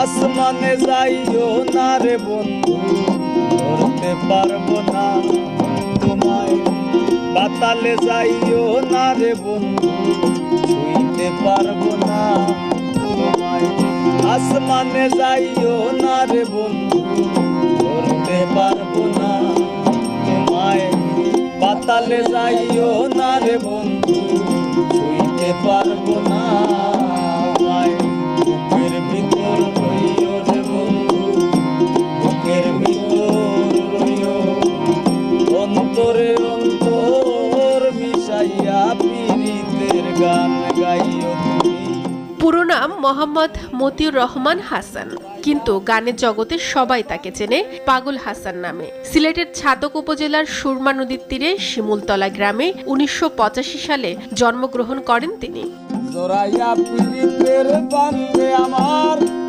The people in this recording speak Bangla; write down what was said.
আসমানে যাইও না রে বন্ধু, ধরতে পারবো না তোমায়। পাতালে যাইও না রে বন্ধু, ছুঁইতে পারবো না তোমায়। আসমানে যাইও না রে বন্ধু, ধরতে পারবো না তোমায়। পাতালে যাইও না রে বন্ধু, ছুঁইতে পারবো না তোমায়। বুকের ভিতর রইও রে বন্ধু, বুকের ভিতর রইও, অন্তরে অন্তর মিশাইয়া পীড়িতের গান গাইও তুমি। পুরো নাম মোহাম্মদ মতিউর রহমান হাসান, কিন্তু গানের জগতে সবাই তাকে চেনে পাগল হাসান নামে। সিলেটের ছাতক উপজেলার সুরমা নদীর তীরে শিমুলতলা গ্রামে ১৯৮৫ সালে জন্মগ্রহণ করেন তিনি। জোড়াইয়া পীড়িতের বান্ধে আমার